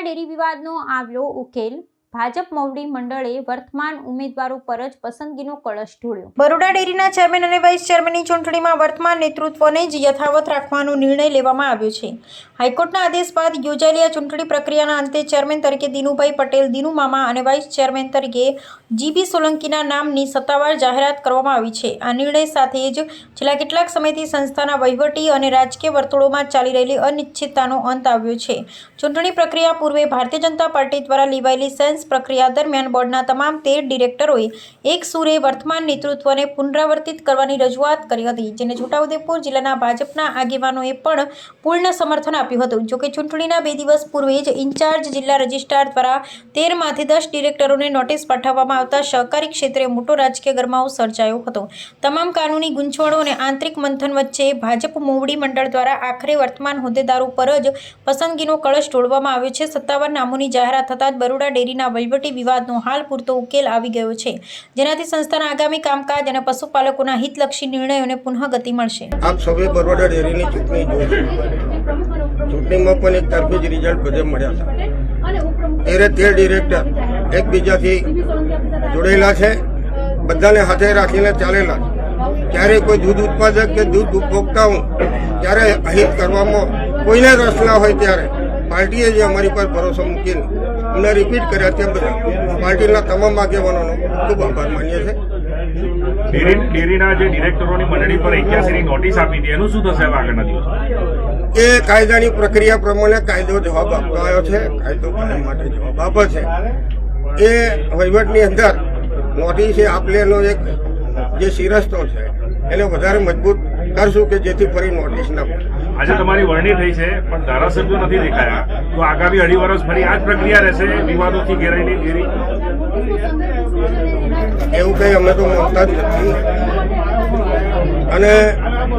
Baroda dairy વિવાદનો આવ્યો ઉકેલ। ભાજપ મોવડી મંડળે વર્તમાન ઉમેદવારો પર જ પસંદગીનો કળશ ઢોળ્યો। બરોડા ડેરીના ચેરમેન અને વાઇસ ચેરમેનની ચૂંટણીમાં વર્તમાન નેતૃત્વને જ યથાવત રાખવાનો નિર્ણય લેવામાં આવ્યો છે। હાઈકોર્ટના આદેશ બાદ યોજાયેલી આ ચૂંટણી પ્રક્રિયાના અંતે ચેરમેન તરીકે દિનુભાઈ પટેલ દિનુ મામા અને વાઇસ ચેરમેન તરીકે જીબી સોલંકીના નામની સત્તાવાર જાહેરાત કરવામાં આવી છે। આ નિર્ણય સાથે જ છેલ્લા કેટલાક સમયથી સંસ્થાના વહીવટી અને રાજકીય વર્તુળોમાં ચાલી રહેલી અનિશ્ચિતતાનો અંત આવ્યો છે। ચૂંટણી પ્રક્રિયા પૂર્વે ભારતીય જનતા પાર્ટી દ્વારા લેવાયેલી સેન્સ પ્રક્રિયા દરમિયાન બોર્ડના તમામ 13 ડિરેક્ટરોએ એક સુરે વર્તમાન નેતૃત્વને પુનરાવર્તિત કરવાની રજૂઆત કરી હતી, જેને છોટાઉદેપુર જિલ્લાના ભાજપના આગેવાનોએ પણ પૂર્ણ સમર્થન આપ્યું હતું। જોકે ચૂંટણીના 2 દિવસ પૂર્વે જ ઇન્ચાર્જ જિલ્લા રજિસ્ટ્રાર દ્વારા 13 માંથી 10 ડિરેક્ટરોને નોટિસ પાઠવવામાં આવતા સહકારી ક્ષેત્રે મોટો રાજકીય ગરમાવો સર્જાયો હતો। તમામ કાનૂની ગૂંચવણો અને આંતરિક મંથન વચ્ચે ભાજપ મોવડી મંડળ દ્વારા આખરે વર્તમાન હોદ્દેદારો પર જ પસંદગીનો કળશ ઢોળવામાં આવ્યો છે। સત્તાવાર નામોની જાહેરાત થતાં જ બરોડા ડેરીના વહીવટી વિવાદનો હાલ પૂરતો ઉકેલ આવી ગયો છે, જેનાથી સંસ્થાના આગામી કામકાજ અને પશુપાલકોના હિતલક્ષી નિર્ણયોને પુનઃ ગતિ મળશે। આપ સૌએ બરોડા ડેરીની ચૂંટણી જોઈ, ચૂંટણીમાં પણ એક તરફી જ રિઝલ્ટ બધે મળ્યા છે। 13 ડિરેક્ટર એકબીજાથી જોડેલા છે, બધાને હાથે રાખીને ચાલેલા છે। ક્યારે કોઈ દૂધ ઉત્પાદક કે દૂધ ઉપભોક્તાઓ ત્યારે અહિત કરવામાં કોઈને રસ ના હોય ત્યારે પાર્ટીએ જે અમારી પર ભરોસો મૂકીને અમને રિપીટ કર્યા તે બધા પાર્ટીના તમામ આગેવાનોનો ખૂબ આભાર માનીએ છીએ। ડેરીના જે ડિરેક્ટરોની મંડળી પર 81ની નોટિસ આપી હતી, એનું શું થશે આગળના દિવસ? એ કાયદાની પ્રક્રિયા પ્રમાણે કાયદો જવાબ આપતો આવ્યો છે, કાયદો કાયમ માટે જવાબ આપે છે। એ વહીવટની અંદર નોટિસ એ આપલેનો એક જે શિરસ્તો છે એને વધારે મજબૂત કરશું કે જેથી ફરી નોટિસ ના મળે। આજે તમારી વરણી થઈ છે, પણ ધારાસભ્યો નથી દેખાયા, તો આગામી 2.5 વર્ષ ફરી આ જ પ્રક્રિયા રહેશે, વિવાદોથી ઘેરાયેલી ડેરી? એવું કંઈ અમે તો માનતા જ નથી, અને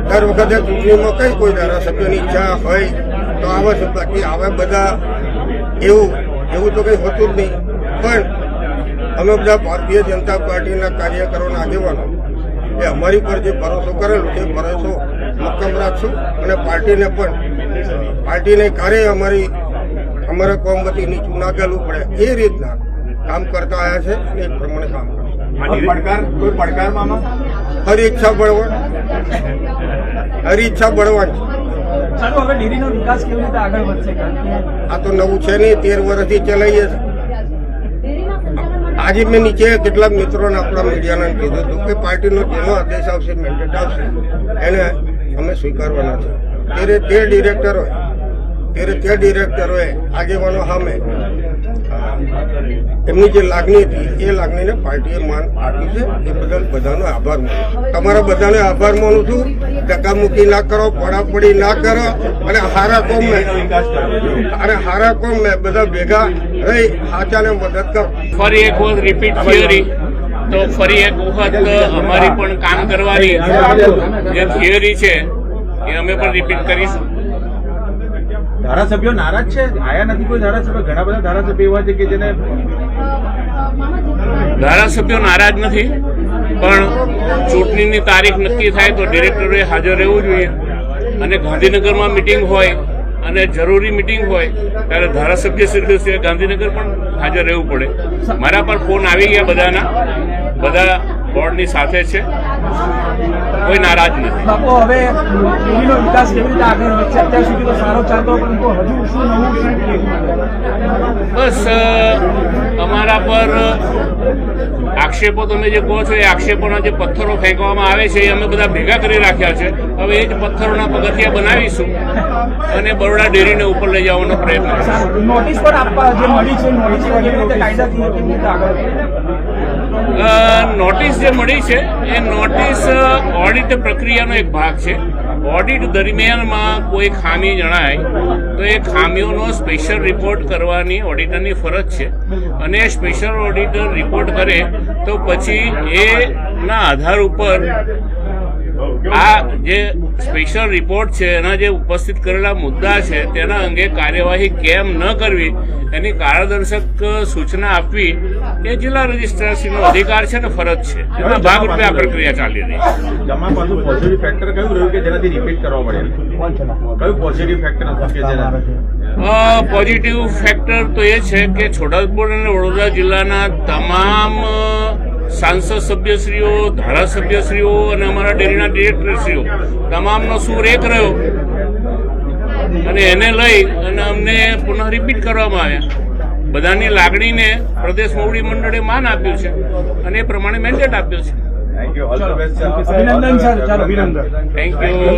દર વખતે ચૂંટણીમાં કઈ કોઈ ધારાસભ્યોની ઈચ્છા હોય તો આવે છે, બાકી આવે બધા એવું તો કંઈ હોતું જ નહીં। પણ અમે બધા ભારતીય જનતા પાર્ટીના કાર્યકરોના આગેવાનો એ અમારી પર જે ભરોસો કરેલો છે ભરોસો મક્કમ રાખશું, અને પાર્ટીને કાર્ય અમારા કોમ વતી નીચું ના ગળવું પડે એ રીતના કામ કરતા આવ્યા છે, અને એ પ્રમાણે કામ કરશું। કોઈ પડકાર મામા? હરી ઈચ્છા બળવાની ચાલો, હવે ડેરીનો વિકાસ કેવી રીતે આગળ વધશે? આ તો નવું છે નહીં, 13 વર્ષથી ચલાવીએ છીએ। આજે મેં નીચે કેટલાક મિત્રોને આપણા મીડિયાને કીધું હતું કે પાર્ટીનો જેનો આદેશ આવશે, મેન્ડેટ આવશે, એને અમે સ્વીકારવાના છે। 13 ડિરેક્ટરોએ આગેવાનો સામે એમની જે લાગણી હતી એ લાગણીને પાર્ટીએ માન આપ્યું છે, એ બદલ બધાનો આભાર માનું। તમારા બધાને આભાર માનું છું। ધક્કામુક્કી ના કરો, પડાપડી ના કરો, અને હારા કોમ મેં બધા ભેગા રહી સાચાને મદદ કરો। ફરી એક વખત રિપીટ થિયરી, તો ફરી એક વખત અમારી પણ કામ કરવાની જે થિયરી છે એ અમે પણ રિપીટ કરીશું। ધારાસભ્યો નારાજ છે? આયા નથી કોઈ ધારાસભ્ય? ઘણા બધા ધારાસભ્યો એવા છે કે જેને ધારાસભ્યો નારાજ નથી, પણ ચૂંટણીની તારીખ નક્કી થાય તો ડિરેક્ટરોએ હાજર રહેવું જોઈએ, અને ગાંધીનગરમાં મિટિંગ હોય અને જરૂરી મિટિંગ હોય ત્યારે ધારાસભ્ય ગાંધીનગર પણ હાજર રહેવું પડે। મારા પર ફોન આવી ગયા બધાના, બધા બોર્ડની સાથે છે, કોઈ નારાજ નથી। બાપુ, હવે ડેરીનો વિકાસ કેવી રીતે આગળ વધશે? અત્યાર સુધી તો સારો ચાલતો, પરંતુ હજુ શું નવું છે? બસ અમારા પર આક્ષેપો તમે જે કહો છો એ આક્ષેપોના જે પથ્થરો ફેંકવામાં આવે છે એ અમે બધા ભેગા કરી રાખ્યા છે। હવે એ જ પથ્થરોના પગથિયા બનાવીશું અને બરોડા ડેરીને ઉપર લઈ જવાનો પ્રયત્ન કરીશું। નોટિસ પર આપવા જે મળી છે, નોટિસ કેવી રીતે કાયદાથી કેવી રીતે આગળ? નોટિસ જે મળી છે એ નોટિસ ઓડિટ પ્રક્રિયાનો એક ભાગ છે। ઓડિટ દરમિયાનમાં કોઈ ખામી જણાય તો એ ખામીઓનો સ્પેશિયલ રિપોર્ટ કરવાની ઓડિટરની ફરજ છે, અને એ સ્પેશિયલ ઓડિટર રિપોર્ટ કરે તો પછી એના આધાર ઉપર આ જે સ્પેશિયલ રિપોર્ટ છે એના જે ઉપસ્થિત કરેલા મુદ્દા છે તેના અંગે કાર્યવાહી કેમ ન કરવી એની કારણદર્શક સૂચના આપવી એ જિલ્લા રજિસ્ટ્રારશ્રીનો અધિકાર છે ને ફરજ છે. એના ભાગરૂપે આ પ્રક્રિયા ચાલી રહી છે. જમા પાછું પોઝિટિવ ફેક્ટર કયું રહ્યું કે જેનાથી રિપીટ કરવા પડે? કયું પોઝિટિવ ફેક્ટર હતું કે જેના પોઝિટિવ ફેક્ટર તો એ છે કે છોટાઉદેપુર અને વડોદરા જિલ્લાના તમામ સાંસદ સભ્યશ્રીઓ, ધારાસભ્યશ્રીઓ અને અમારા ડેરીના ડિરેક્ટરશ્રીઓ તમામનો સૂર એક રહ્યો અને એને લઈ અને અમને પુનઃ રિપીટ કરવામાં આવ્યા. બધાની લાગણીને પ્રદેશ મોવડી મંડળે માન આપ્યું છે અને એ પ્રમાણે મેન્ડેટ આપ્યો છે. Thank you. All the best. અભિનંદન સર, ચાલો અભિનંદન. Thank you.